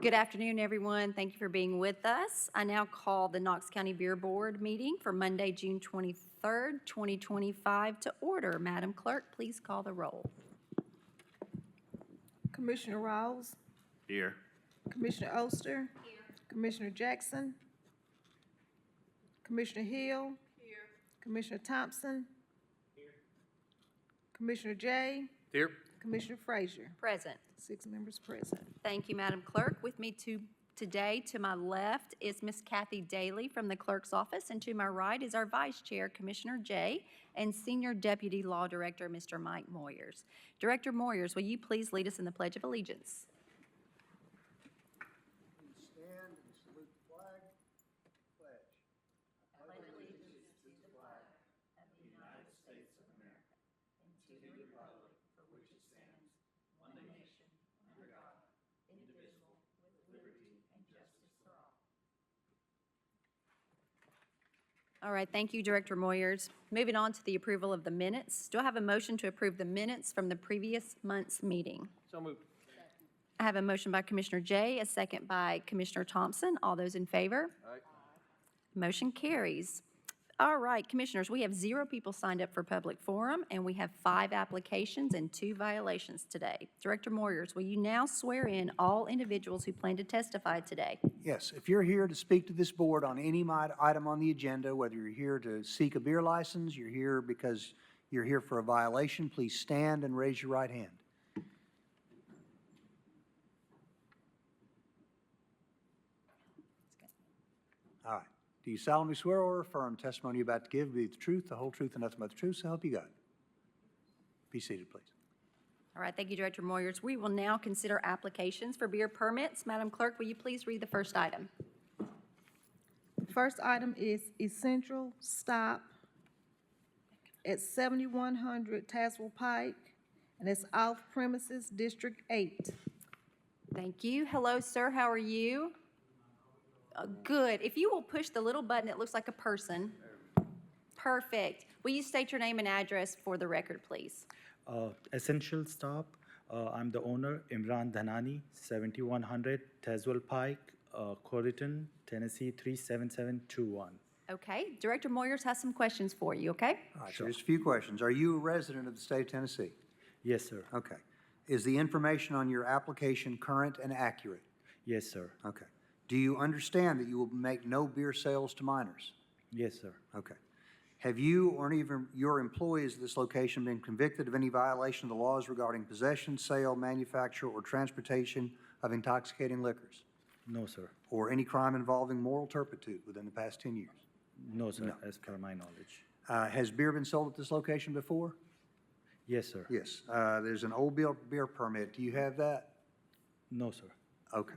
Good afternoon, everyone. Thank you for being with us. I now call the Knox County Beer Board meeting for Monday, June 23rd, 2025 to order. Madam Clerk, please call the roll. Commissioner Rawls, Here. Commissioner Oster, Commissioner Jackson, Commissioner Hill, Commissioner Thompson, Commissioner Jay, Here. Commissioner Frazier. Present. 6 members present. Thank you, Madam Clerk. With me today, to my left, is Miss Kathy Daly from the Clerk's Office, and to my right is our Vice Chair, Commissioner Jay, and Senior Deputy Law Director, Mr. Mike Moyers. Director Moyers, will you please lead us in the Pledge of Allegiance? Please stand and salute the flag. Pledge. I pledge allegiance to the flag of the United States of America and to the republic for which it stands, one nation, under God, indivisible, with liberty and justice for all. All right, thank you, Director Moyers. Moving on to the approval of the minutes. Do I have a motion to approve the minutes from the previous month's meeting? So moved. I have a motion by Commissioner Jay, a second by Commissioner Thompson. All those in favor? Aye. Motion carries. All right, Commissioners, we have 0 people signed up for public forum, and we have 5 applications and 2 violations today. Director Moyers, will you now swear in all individuals who plan to testify today? Yes, if you're here to speak to this board on any item on the agenda, whether you're here to seek a beer license, you're here because you're here for a violation, please stand and raise your right hand. All right. Do you solemnly swear or affirm testimony you're about to give be the truth, the whole truth, and nothing but the truth, so help you God? Be seated, please. All right, thank you, Director Moyers. We will now consider applications for beer permits. Madam Clerk, will you please read the first item? First item is Essential Stop at 7100 Tazewell Pike, and it's off premises District 8. Thank you. Hello, sir. How are you? Good. If you will push the little button, it looks like a person. Perfect. Will you state your name and address for the record, please? Essential Stop. I'm the owner, Imran Dhanani, 7100 Tazewell Pike, Corriton, Tennessee 37721. Okay. Director Moyers has some questions for you, okay? All right, Sure. so just a few questions. Are you a resident of the state of Tennessee? Yes, sir. Okay. Is the information on your application current and accurate? Yes, sir. Okay. Do you understand that you will make no beer sales to minors? Yes, sir. Okay. Have you or any of your employees at this location been convicted of any violation of the laws regarding possession, sale, manufacture, or transportation of intoxicating liquors? No, sir. Or any crime involving moral turpitude within the past 10 years? No, sir, No. as per my knowledge. Has beer been sold at this location before? Yes, sir. Yes. There's an old beer permit. Do you have that? No, sir. Okay.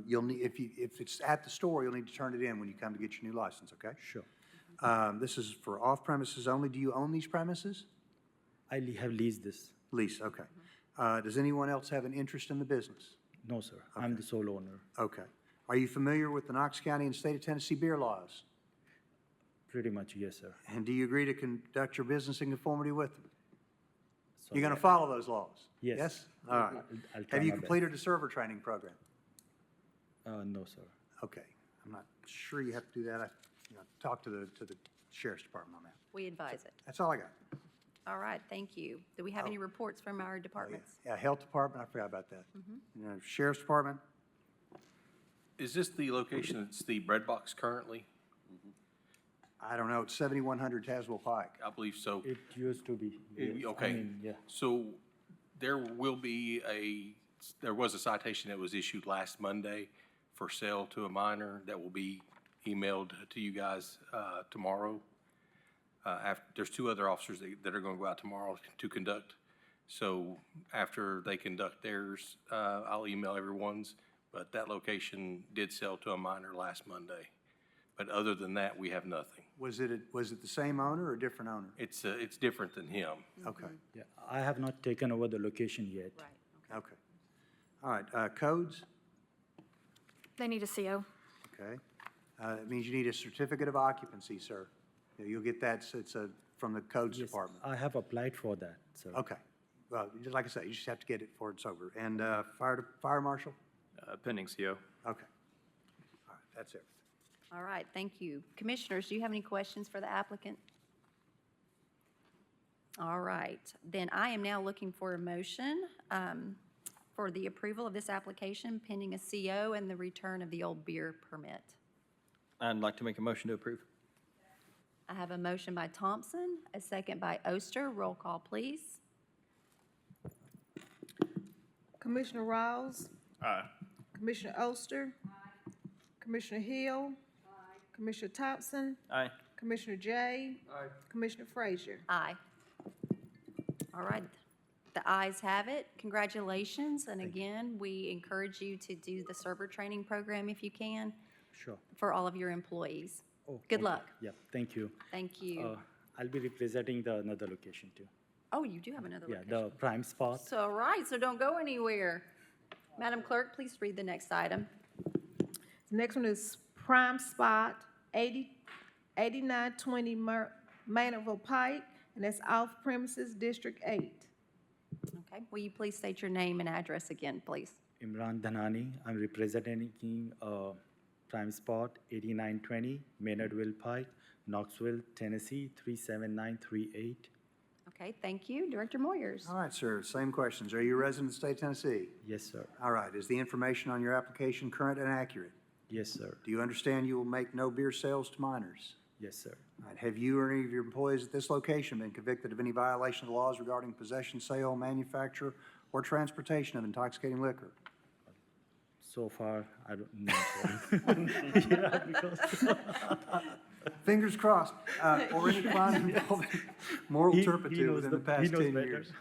You'll need, if it's at the store, you'll need to turn it in when you come to get your new license, okay? Sure. This is for off-premises only. Do you own these premises? I have leased this. Lease, okay. Does anyone else have an interest in the business? No, sir. I'm the sole owner. Okay. Are you familiar with the Knox County and State of Tennessee beer laws? Pretty much, yes, sir. And do you agree to conduct your business in conformity with them? So You're going to follow those laws? Yes. Yes? All right. I'll try Have you my best. completed a server training program? No, sir. Okay. I'm not sure you have to do that. Talk to the Sheriff's Department on that. We advise it. That's all I got. All right, thank you. Do we have any reports from our departments? Yeah, Health Department, I forgot about that. Sheriff's Department? Is this the location that's the bread box currently? I don't know. It's 7100 Tazewell Pike. I believe so. It used to be. Yes. Okay. I mean, yeah. So there was a citation that was issued last Monday for sale to a minor that will be emailed to you guys tomorrow. There's 2 other officers that are going to go out tomorrow to conduct. So after they conduct theirs, I'll email everyone's. But that location did sell to a minor last Monday. But other than that, we have nothing. Was it the same owner or a different owner? It's different than him. Okay, Yeah. I have not taken over the location yet. Right. okay. All right, codes? They need a CO. Okay. It means you need a certificate of occupancy, sir. You'll get that, it's from the codes Yes, department. I have applied for that, sir. Okay. Well, just like I said, you just have to get it before it's over. And fire marshal? Pending CO. Okay. All right, that's everything. All right, thank you. Commissioners, do you have any questions for the applicant? All right, then I am now looking for a motion for the approval of this application pending a CO and the return of the old beer permit. I'd like to make a motion to approve. I have a motion by Thompson, a second by Oster. Roll call, please. Commissioner Rawls, Aye. Commissioner Oster, Commissioner Hill, Commissioner Thompson, Aye. Commissioner J, Commissioner Frazier. Aye. All right, the ayes have it. Congratulations, and again, we encourage you to do the server training program if you can Sure. for all of your employees. Oh, Good okay. luck. Yeah, thank you. Thank you. I'll be representing another location too. Oh, you do have another Yeah, location. the prime spot. So, all right, so don't go anywhere. Madam Clerk, please read the next item. The next one is Prime Spot, 8920 Maynardville Pike, and that's off premises District 8. Okay, will you please state your name and address again, please? Imran Dhanani. I'm representing prime spot 8920 Maynardville Pike, Knoxville, Tennessee 37938. Okay, thank you. Director Moyers. All right, sir, same questions. Are you a resident of the state of Tennessee? Yes, sir. All right, is the information on your application current and accurate? Yes, sir. Do you understand you will make no beer sales to minors? Yes, sir. All right, have you or any of your employees at this location been convicted of any violation of the laws regarding possession, sale, manufacture, or transportation of intoxicating liquor? So far, I don't know. Sir. Yeah, because Fingers crossed. Or any crime involving moral he turpitude knows within the he past knows 10 better. years.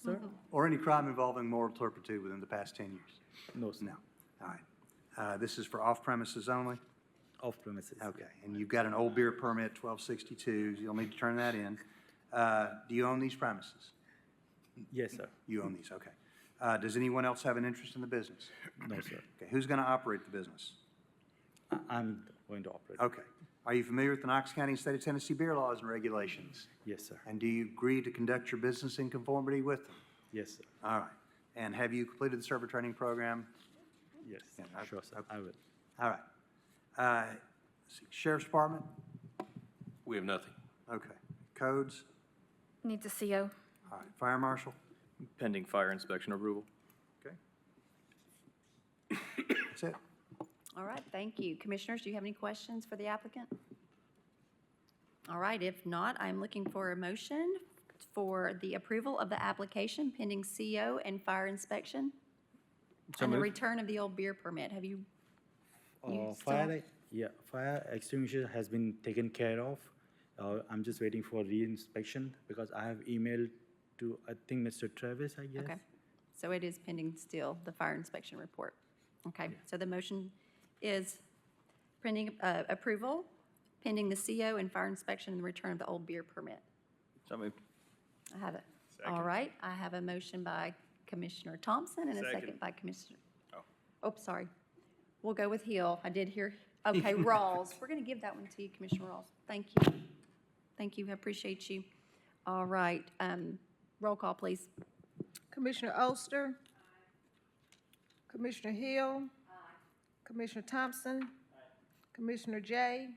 Sir? Or any crime involving moral turpitude within the past 10 years? No, sir. No. All right. This is for off premises only? Off premises. Okay. And you've got an old beer permit, 1262. You'll need to turn that in. Do you own these premises? Yes, sir. You own these, okay. Does anyone else have an interest in the business? No, sir. Okay, who's going to operate the business? I'm going to operate. Okay. Are you familiar with the Knox County and State of Tennessee beer laws and regulations? Yes, sir. And do you agree to conduct your business in conformity with them? Yes, sir. All right. And have you completed the server training program? Yes. Yeah, Sure, sir. okay. I will. All right. Let's see, Sheriff's Department? We have nothing. Okay. Codes? Needs a CO. All right. Fire Marshal? Pending fire inspection approval. Okay. That's it. All right, thank you. Commissioners, do you have any questions for the applicant? All right, if not, I'm looking for a motion for the approval of the application pending CO and fire inspection So and the moved. return of the old beer permit. Have you? You Fire extinguisher has been taken care of. I'm just waiting for re-inspection because I have emailed to, I think, Mr. Travis, I guess. Okay, so it is pending still, the fire inspection report. Okay, so the motion is pending approval, pending the CO and fire inspection and the return of the old beer permit. So moved. I have it. All right, I have a motion by Commissioner Thompson and a second by Commissioner. Oh, sorry. We'll go with Hill. I did hear, okay, Rawls. We're going to give that one to you, Commissioner Rawls. Thank you. Thank you, I appreciate you. All right, roll call, please. Commissioner Oster, Commissioner Hill, Commissioner Thompson, Commissioner J,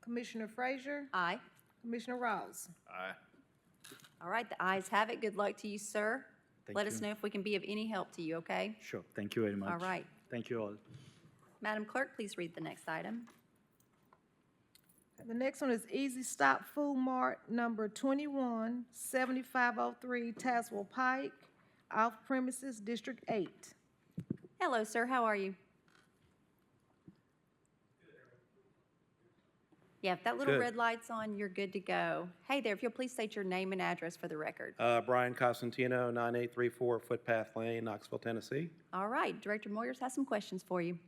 Commissioner Frazier, Aye. Commissioner Rawls. Aye. All right, the ayes have it. Good luck to you, sir. Thank Let us you. know if we can be of any help to you, okay? Sure. Thank you very much. All right. Thank you all. Madam Clerk, please read the next item. The next one is Easy Stop Food Mart, number 217503 Tazewell Pike, off premises District 8. Hello, sir. How are you? Yeah, if that little Good. red light's on, you're good to go. Hey there, if you'll please state your name and address for the record. Brian Costantino, 9834 Footpath Lane, Knoxville, Tennessee. All right, Director Moyers has some questions for you.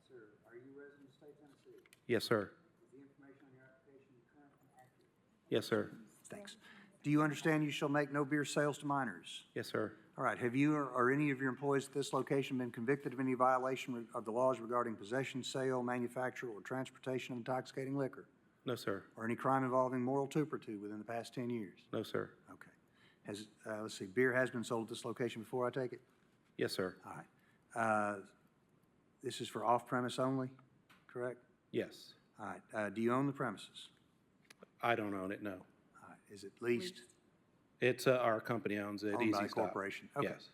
Sir, are you a resident of the state of Tennessee? Yes, sir. Is the information on your application current and accurate? Yes, sir. Thanks. Do you understand you shall make no beer sales to minors? Yes, sir. All right, have you or any of your employees at this location been convicted of any violation of the laws regarding possession, sale, manufacture, or transportation of intoxicating liquor? No, sir. Or any crime involving moral turpitude within the past 10 years? No, sir. Okay. Let's see, beer has been sold at this location before, I take it? Yes, sir. All right. This is for off-premise only, correct? Yes. All right. Do you own the premises? I don't own it, no. All right. Is it leased? It's, our company owns it, Owned Easy by the Stop. corporation? Okay. Yes.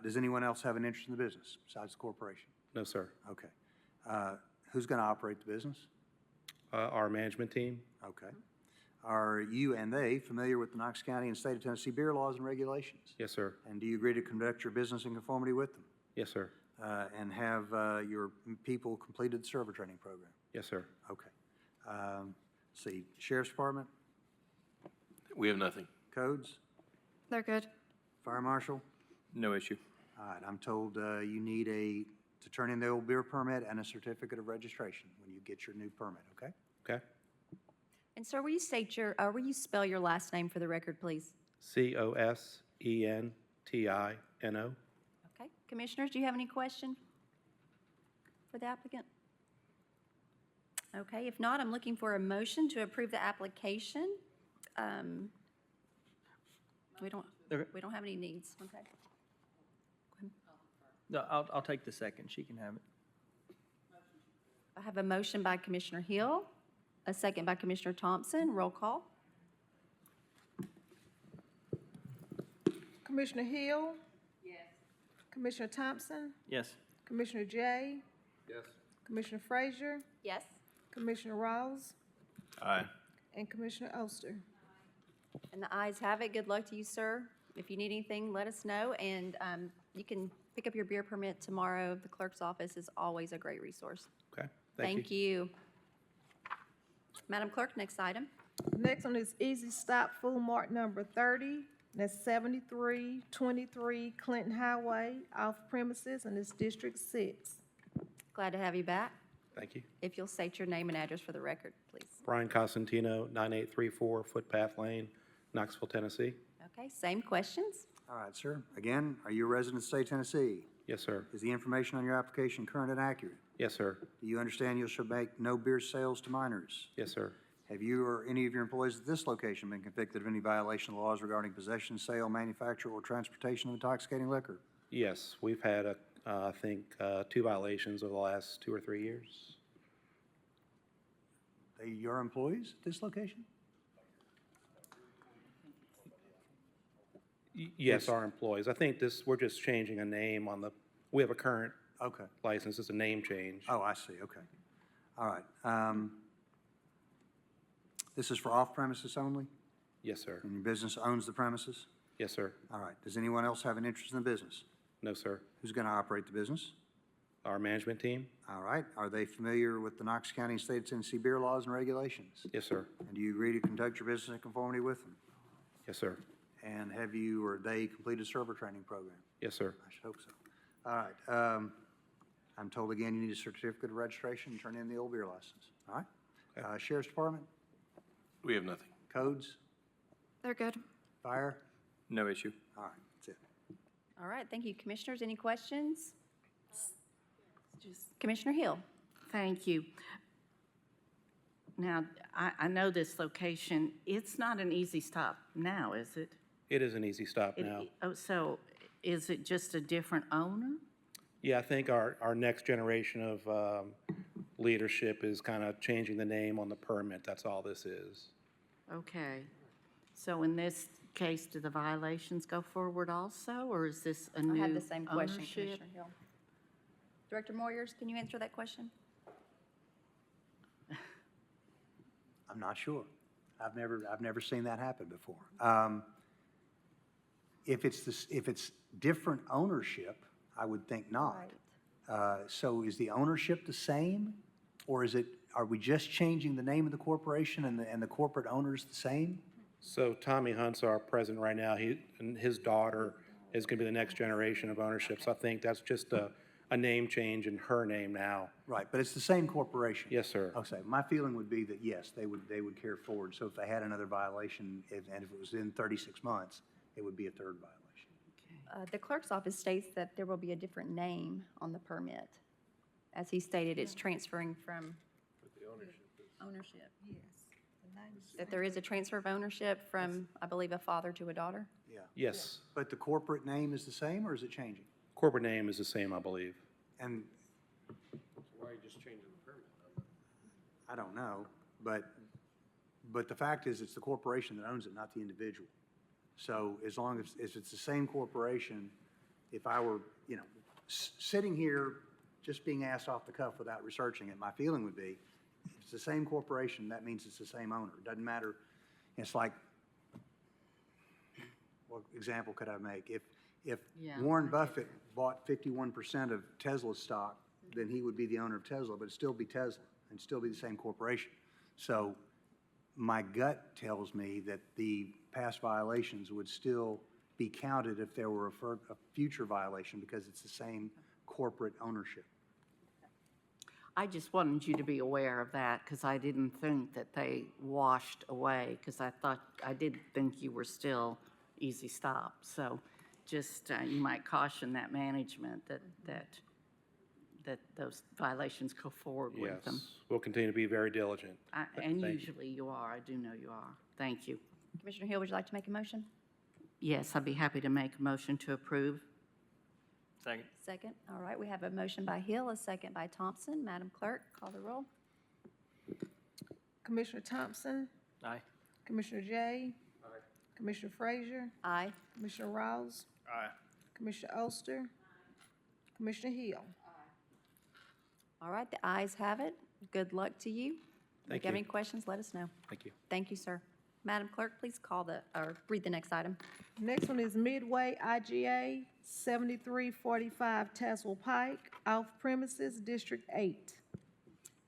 Does anyone else have an interest in the business besides the corporation? No, sir. Okay. Who's going to operate the business? Our management team? Okay. Are you and they familiar with the Knox County and State of Tennessee beer laws and regulations? Yes, sir. And do you agree to conduct your business in conformity with them? Yes, sir. And have your people completed the server training program? Yes, sir. Okay. See, Sheriff's Department, We have nothing. codes, They're good. Fire Marshal? No issue. All right, I'm told you need to turn in the old beer permit and a certificate of registration when you get your new permit, okay? Okay. And sir, will you will you spell your last name for the record, please? Cosentino. Okay. Commissioners, do you have any question for the applicant? Okay, if not, I'm looking for a motion to approve the application. We don't have any needs, okay? No, I'll take the second. She can have it. I have a motion by Commissioner Hill, a second by Commissioner Thompson. Roll call. Commissioner Hill? Yes. Commissioner Thompson? Yes. Commissioner J? Yes. Commissioner Frazier? Yes. Commissioner Rawls? Aye. And Commissioner Oster. And the ayes have it. Good luck to you, sir. If you need anything, let us know, and you can pick up your beer permit tomorrow. The clerk's office is always a great resource. Okay. Thank you. Madam Clerk, next item. Next one is Easy Stop Food Mart number 30. That's 7323 Clinton Highway, off premises, and it's District 6. Glad to have you back. Thank you. If you'll state your name and address for the record, please. Brian Cosentino, 9834 Footpath Lane, Knoxville, Tennessee. Okay, same questions? All right, sir. Again, are you a resident of the state of Tennessee? Yes, sir. Is the information on your application current and accurate? Yes, sir. Do you understand you shall make no beer sales to minors? Yes, sir. Have you or any of your employees at this location been convicted of any violation of laws regarding possession, sale, manufacture, or transportation of intoxicating liquor? Yes, we've had, I think, 2 violations over the last 2 or 3 years. They your employees at this location? Yes, our employees. I think we're just changing a name on we have a current Okay. license. It's a name change. Oh, I see. Okay. All right. This is for off-premises only? Yes, sir. And your business owns the premises? Yes, sir. All right. Does anyone else have an interest in the business? No, sir. Who's going to operate the business? Our management team? All right. Are they familiar with the Knox County and State of Tennessee beer laws and regulations? Yes, sir. And do you agree to conduct your business in conformity with them? Yes, sir. And have you or they completed a server training program? Yes, sir. I should hope so. All right. I'm told again you need a certificate of registration and turn in the old beer license. All right? Okay. Sheriff's Department, We have nothing. codes, They're good. fire? No issue. All right, that's it. All right, thank you. Commissioners, any questions? Commissioner Hill? Thank you. Now, I know this location, it's not an Easy Stop now, is it? It is an Easy Stop now. Oh, so is it just a different owner? Yeah, I think our next generation of leadership is kind of changing the name on the permit. That's all this is. Okay. So in this case, do the violations go forward also, or is this a new I ownership? had the same question, Commissioner Hill. Director Moyers, can you answer that question? I'm not sure. I've never seen that happen before. If it's different ownership, I would think not. So is the ownership the same? Or are we just changing the name of the corporation and the corporate owner's the same? So Tommy Hunt's our president right now. And his daughter is going to be the next generation of ownership. So I think that's just a name change in her name now. Right, but it's the same corporation? Yes, sir. Okay, my feeling would be that, yes, they would carry forward. So if they had another violation, and if it was in 36 months, it would be a third violation. The clerk's office states that there will be a different name on the permit. As he stated, it's transferring from ownership. Yes. That there is a transfer of ownership from, I believe, a father to a daughter. Yeah. Yes. But the corporate name is the same, or is it changing? Corporate name is the same, I believe. And Why are you just changing the permit? I don't know, but the fact is, it's the corporation that owns it, not the individual. So as long as, if it's the same corporation, if I were, you know, sitting here just being asked off the cuff without researching it, my feeling would be, if it's the same corporation, that means it's the same owner. It doesn't matter. It's like, what example could I make? If Yeah, Warren I get Buffett bought 51% of Tesla's stock, then he would be the owner of Tesla, but it'd still be Tesla and still be the same corporation. So my gut tells me that the past violations would still be counted if there were a future violation because it's the same corporate ownership. I just wanted you to be aware of that because I didn't think that they washed away because I did think you were still Easy Stop. So just, you might caution that management that those violations go forward with them. Yes, we'll continue to be very diligent. And Thank you. usually you are. I do know you are. Thank you. Commissioner Hill, would you like to make a motion? Yes, I'd be happy to make a motion to approve. Second. Second. All right, we have a motion by Hill, a second by Thompson. Madam Clerk, call the roll. Commissioner Thompson, Aye. Commissioner Jay. Commissioner Frazier, Aye. Commissioner Rawls, Aye. Commissioner Oster, Commissioner Hill. All right, the ayes have it. Good luck to you. Thank If you have you. any questions, let us know. Thank you. Thank you, sir. Madam Clerk, please read the next item. Next one is Midway IGA, 7345 Tazewell Pike, off premises, District 8.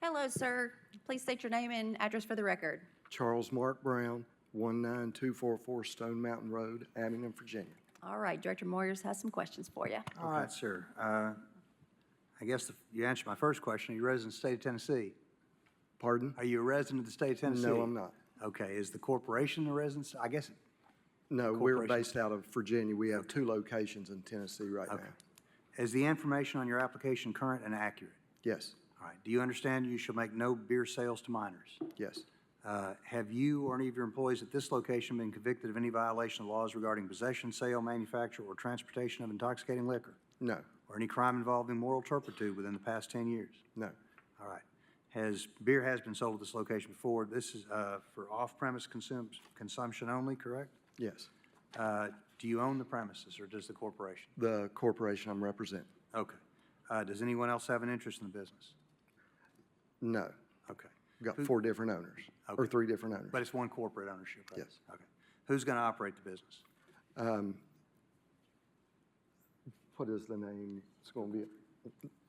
Hello, sir. Please state your name and address for the record. Charles Mark Brown, 19244 Stone Mountain Road, Abingdon, Virginia. All right, Director Moyers has some questions for you. All right, sir. I guess you answered my first question. Are you a resident of the state of Tennessee? Pardon? Are you a resident of the state of Tennessee? No, I'm not. Okay, is the corporation a resident? I guess, No, we're Corporation. based out of Virginia. We have 2 locations in Tennessee right okay. now. Is the information on your application current and accurate? Yes, All right. Do you understand you shall make no beer sales to minors? yes, Have you or any of your employees at this location been convicted of any violation of laws regarding possession, sale, manufacture, or transportation of intoxicating liquor? no, Or any crime involving moral turpitude within the past 10 years? no, All right. Beer has been sold at this location before. This is for off-premise consumption only, correct? yes. Do you own the premises, or does the corporation? The corporation I'm representing, Okay. Does anyone else have an interest in the business? no. Okay. We've got 4 different owners, or Okay. 3 different owners. But it's one corporate ownership, right? Yes. Okay. Who's going to operate the business? What is the name? It's going to be,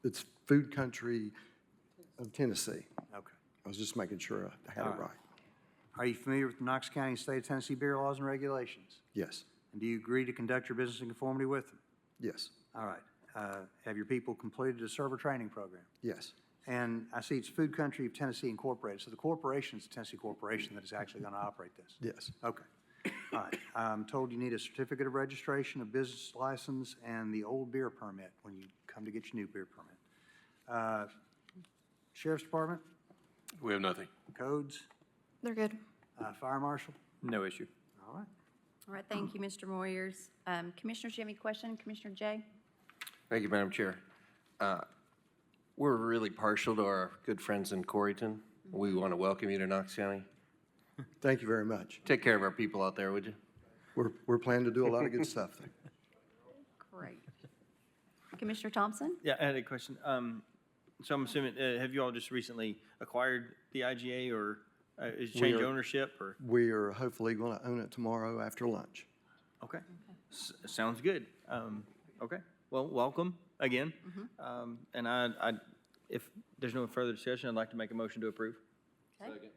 it's Food Country of Tennessee. Okay. I was just making sure I had All it right. right. Are you familiar with the Knox County and State of Tennessee beer laws and regulations? Yes, And do you agree to conduct your business in conformity with them? yes, All right. Have your people completed a server training program? yes, And I see it's Food Country of Tennessee Incorporated, so the corporation is a Tennessee corporation that is actually going to operate this? yes, Okay. All right. I'm told you need a certificate of registration, a business license, and the old beer permit when you come to get your new beer permit. Sheriff's Department, We have nothing. codes, They're good. fire marshal? No issue. All right. All right, thank you, Mr. Moyers. Commissioners, do you have any question? Commissioner Jay? Thank you, Madam Chair. We're really partial to our good friends in Coreyton. We want to welcome you to Knox County. thank you very much. Take care of our people out there, would you? We're planning to do a lot of good stuff there. Great. Commissioner Thompson? Yeah, I had a question. So I'm assuming, have you all just recently acquired the IGA or is We change are- ownership or? We are hopefully going to own it tomorrow after lunch. Okay. Sounds good. Okay. Well, welcome again. And if there's no further discussion, I'd like to make a motion to approve. Okay.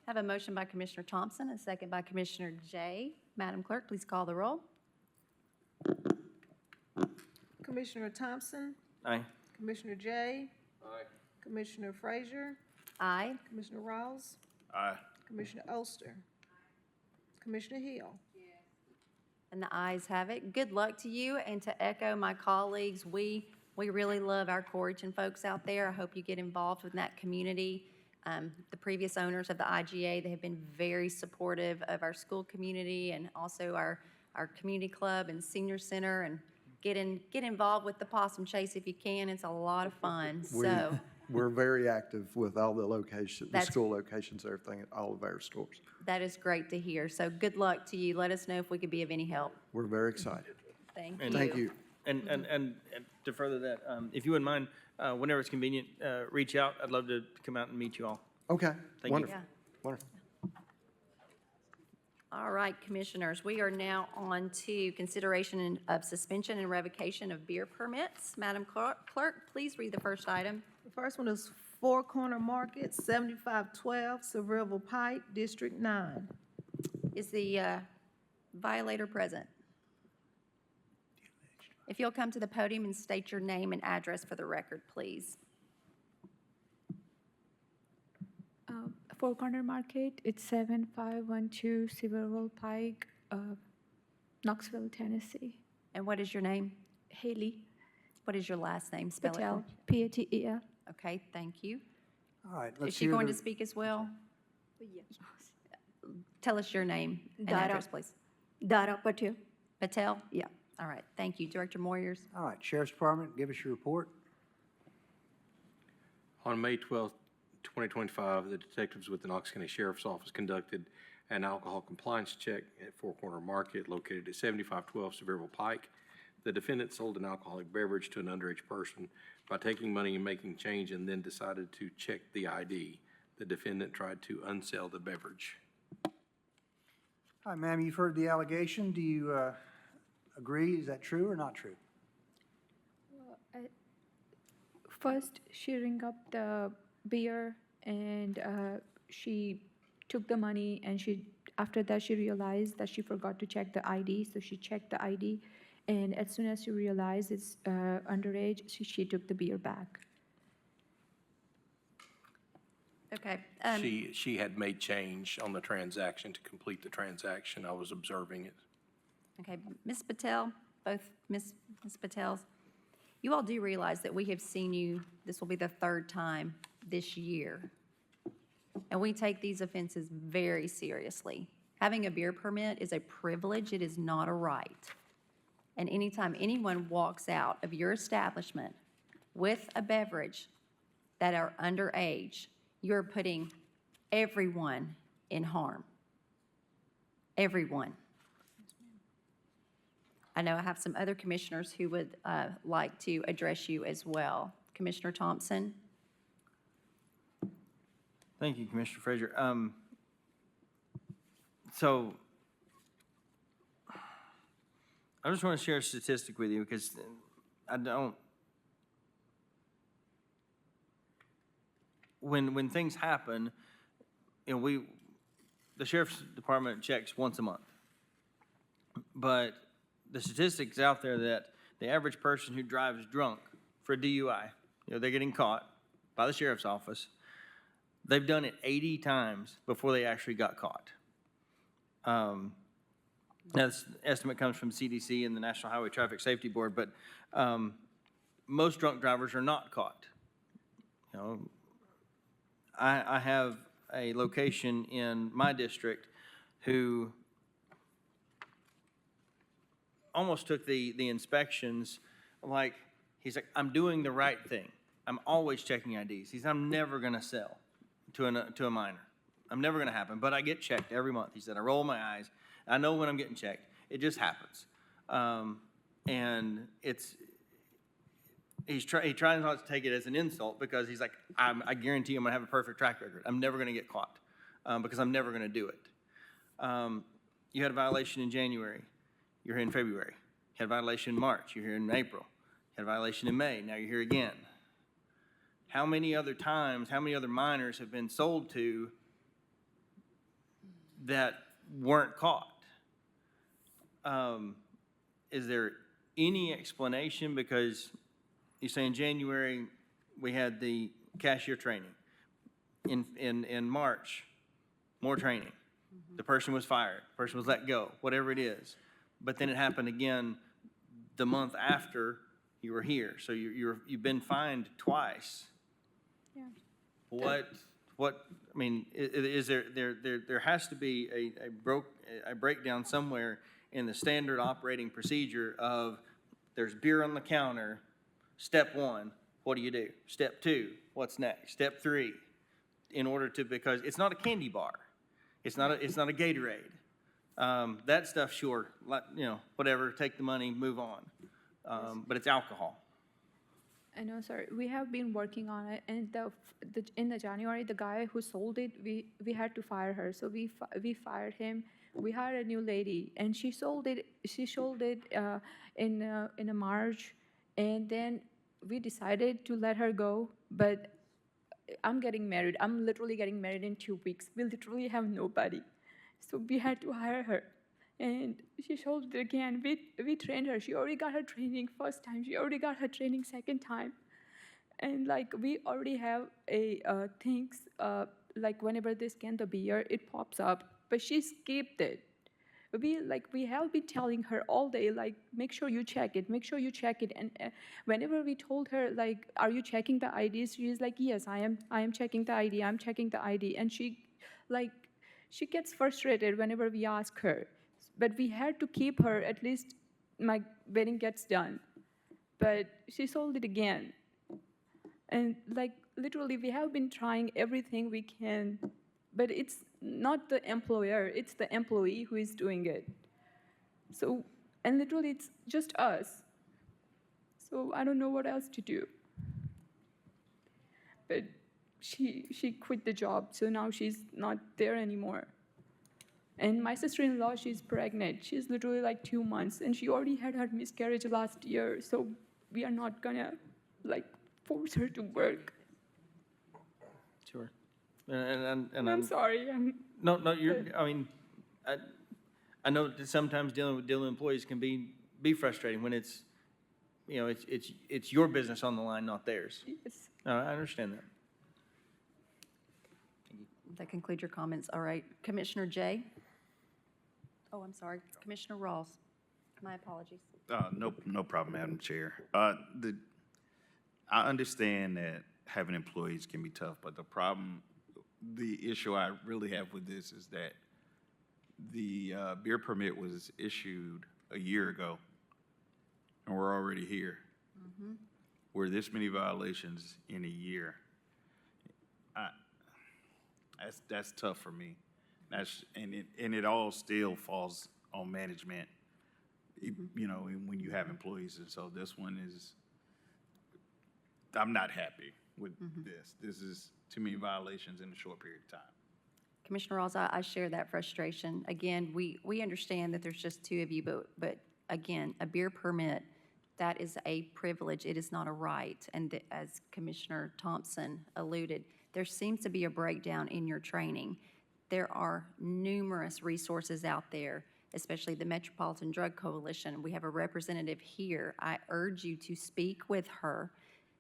Have a motion by Commissioner Thompson, a second by Commissioner Jay. Madam Clerk, please call the roll. Commissioner Thompson, Aye. Commissioner Jay. Aye. Commissioner Frazier, Aye. Commissioner Rawls, Aye. Commissioner Oster, Commissioner Hill. And the ayes have it. Good luck to you, and to echo my colleagues, we really love our Coreyton folks out there. I hope you get involved with that community. The previous owners of the IGA, they have been very supportive of our school community and also our community club and senior center, and get involved with the possum chase if you can. It's a lot of fun, We- so. We're very active with all the locations, the That's- school locations, everything at all of our stores. That is great to hear. So good luck to you. Let us know if we could be of any help. We're very excited. Thank And- you. Thank you. And to further that, if you wouldn't mind, whenever it's convenient, reach out. I'd love to come out and meet you all. Okay, you. wonderful, Yeah. wonderful. All right, Commissioners, we are now on to consideration of suspension and revocation of beer permits. Madam Clerk, please read the first item. The first one is Four Corner Market, 7512 Sevierville Pike, District 9. Is the violator present? If you'll come to the podium and state your name and address for the record, please. Four Corner Market, it's 7512 Sevierville Pike, Knoxville, Tennessee. And what is your name? Haley What is your last name? Spell it. Patel, for- Patel. Okay, thank you. All right, Is let's she hear going the- to speak as well? Tell us your name and Dara. address, please. Dara Patel. Patel? Yeah. All right, thank you. Director Moyers? All right, Sheriff's Department, give us your report. On May 12th, 2025, the detectives with the Knox County Sheriff's Office conducted an alcohol compliance check at Four Corner Market located at 7512 Sevierville Pike. The defendant sold an alcoholic beverage to an underage person by taking money and making change and then decided to check the ID. The defendant tried to unsell the beverage. All right, ma'am, you've heard the allegation. Do you agree? Is that true or not true? First, she rang up the beer and she took the money, and after that she realized that she forgot to check the ID, so she checked the ID, and as soon as she realized it's underage, she took the beer back. Okay. She had made change on the transaction to complete the transaction. I was observing it. Okay, Ms. Patel, both Ms. Patels, you all do realize that we have seen you, this will be the third time this year. And we take these offenses very seriously. Having a beer permit is a privilege, it is not a right. And anytime anyone walks out of your establishment with a beverage that are underage, you're putting everyone in harm. Everyone. I know I have some other commissioners who would like to address you as well. Commissioner Thompson? Thank you, Commissioner Frazier. So I just want to share a statistic with you because I don't, when things happen, you know, the Sheriff's Department checks once a month. But the statistics out there that the average person who drives drunk for a DUI, you know, they're getting caught by the sheriff's office. They've done it 80 times before they actually got caught. Now, this estimate comes from CDC and the National Highway Traffic Safety Board, but most drunk drivers are not caught. You know, I have a location in my district who almost took the inspections, like, he's like, I'm doing the right thing. I'm always checking IDs. He said, I'm never gonna sell to a minor. I'm never gonna happen, but I get checked every month. He said, I roll my eyes. I know when I'm getting checked. It just happens. And he tries not to take it as an insult because he's like, I guarantee I'm gonna have a perfect track record. I'm never gonna get caught because I'm never gonna do it. You had a violation in January. You're here in February. You had a violation in March. You're here in April. You had a violation in May. Now you're here again. How many other times, how many other minors have been sold to that weren't caught? Is there any explanation? Because you say in January, we had the cashier training. In March, more training. The person was fired, the person was let go, whatever it is. But then it happened again the month after you were here. So you've been fined twice. Yeah. What, I mean, is there has to be a breakdown somewhere in the standard operating procedure of there's beer on the counter. Step one, what do? Step two, what's next? Step three, in order to, because it's not a candy bar. It's not a Gatorade. That stuff, sure, like, whatever, take the money, move on. But it's alcohol. I know, sir. We have been working on it, and in the January, the guy who sold it, we had to fire her. So we fired him. We hired a new lady, and she sold it. She sold it in a March, and then we decided to let her go. But I'm getting married. I'm literally getting married in 2 weeks. We literally have nobody, so we had to hire her. And she sold it again. We trained her. She already got her training first time. She already got her training second time. And like we already have a things like whenever they scan the beer, it pops up. But she skipped it. We have been telling her all day, like, make sure you check it, make sure you check it. And whenever we told her, like, are you checking the IDs? She is like, yes, I am checking the ID. I'm checking the ID. And she gets frustrated whenever we ask her. But we had to keep her, at least my wedding gets done. But she sold it again. And like literally we have been trying everything we can, but it's not the employer, it's the employee who is doing it. So, and literally it's just us. So I don't know what else to do. But she quit the job, so now she's not there anymore. And my sister-in-law, she's pregnant. She's literally like 2 months, and she already had her miscarriage last year. So we are not gonna like force her to work. Sure. And I'm sorry. No, I mean, I know that sometimes dealing with employees can be frustrating when it's, it's your business on the line, not theirs. Yes. No, I understand that. That concludes your comments. All right. Commissioner Jay? Oh, I'm sorry. Commissioner Ross. My apologies. No problem, Madam Chair. I understand that having employees can be tough, but the issue I really have with this is that the beer permit was issued a year ago, and we're already here. Were this many violations in a year? That's tough for me. And it all still falls on management, when you have employees. And so this one is, I'm not happy with this. This is too many violations in a short period of time. Commissioner Ross, I share that frustration. Again, we understand that there's just two of you, but again, a beer permit, that is a privilege. It is not a right. And as Commissioner Thompson alluded, there seems to be a breakdown in your training. There are numerous resources out there, especially the Metropolitan Drug Coalition. We have a representative here. I urge you to speak with her.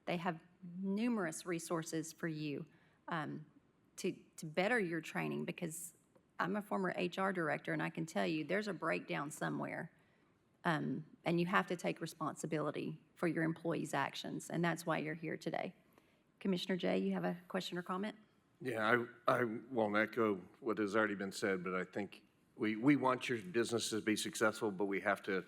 They have numerous resources for you to better your training, because I'm a former HR director, and I can tell you there's a breakdown somewhere, and you have to take responsibility for your employees' actions, and that's why you're here today. Commissioner Jay, you have a question or comment? Yeah, I won't echo what has already been said, but I think we want your business to be successful, but we have to,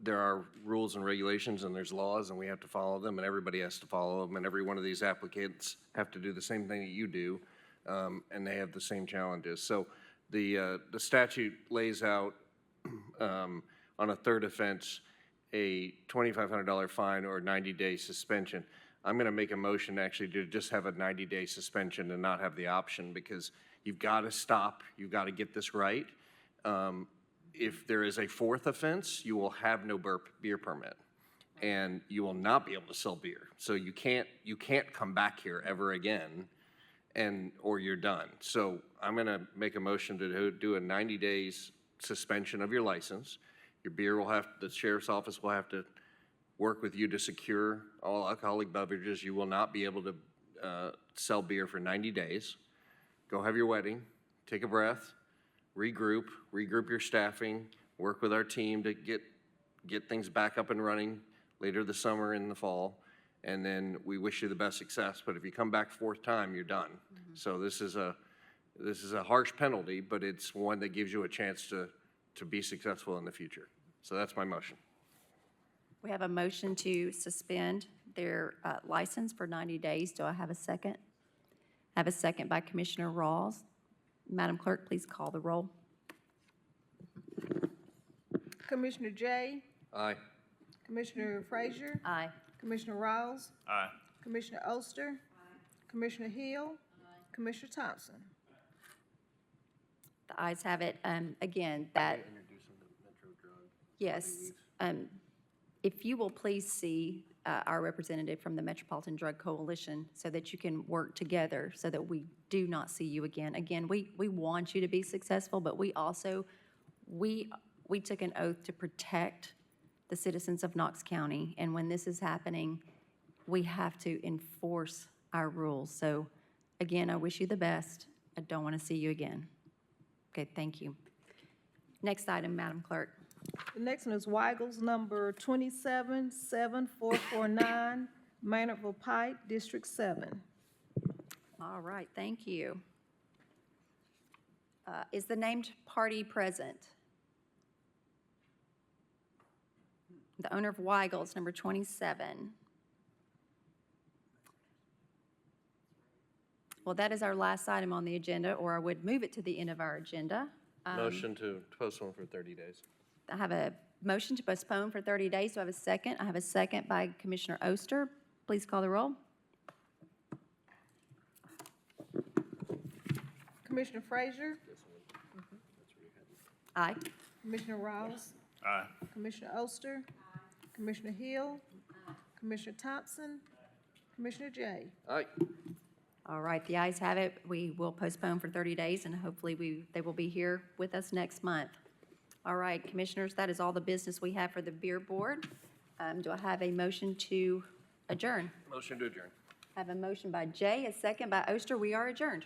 there are rules and regulations and there's laws, and we have to follow them, and everybody has to follow them, and every one of these applicants have to do the same thing that you do, and they have the same challenges. So the statute lays out on a third offense a $2,500 fine or 90-day suspension. I'm going to make a motion actually to just have a 90-day suspension and not have the option, because you've got to stop. You've got to get this right. If there is a fourth offense, you will have no beer permit, and you will not be able to sell beer. So you can't come back here ever again, or you're done. So I'm going to make a motion to do a 90 days suspension of your license. Your beer the sheriff's office will have to work with you to secure all alcoholic beverages. You will not be able to sell beer for 90 days. Go have your wedding, take a breath, regroup your staffing, work with our team to get things back up and running later this summer and the fall, and then we wish you the best success. But if you come back fourth time, you're done. So this is a harsh penalty, but it's one that gives you a chance to be successful in the future. So that's my motion. We have a motion to suspend their license for 90 days. Do I have a second? I have a second by Commissioner Rawls. Madam Clerk, please call the roll. Commissioner Jay, Aye. Commissioner Frazier, Aye. Commissioner Rawls, Aye. Commissioner Oster, Commissioner Hill, Commissioner Thompson. The ayes have it. Again, that, yes. If you will please see our representative from the Metropolitan Drug Coalition so that you can work together so that we do not see you again. Again, we want you to be successful, but we also, we took an oath to protect the citizens of Knox County. And when this is happening, we have to enforce our rules. So again, I wish you the best. I don't want to see you again. Okay, thank you. Next item, Madam Clerk. The next one is Weigel's number 277449, Maynardville Pike, District 7. All right, thank you. Is the named party present? The owner of Weigel's, number 27. Well, that is our last item on the agenda, or I would move it to the end of our agenda. Motion to postpone for 30 days. I have a motion to postpone for 30 days. Do I have a second? I have a second by Commissioner Oster. Please call the roll. Commissioner Frazier, Aye. Commissioner Rawls, Aye. Commissioner Oster, Commissioner Hill, Commissioner Thompson, Commissioner Jay. Aye. All right, the ayes have it. We will postpone for 30 days, and hopefully they will be here with us next month. All right, Commissioners, that is all the business we have for the Beer Board. Do I have a motion to adjourn? Motion to adjourn. I have a motion by Jay, a second by Oster. We are adjourned.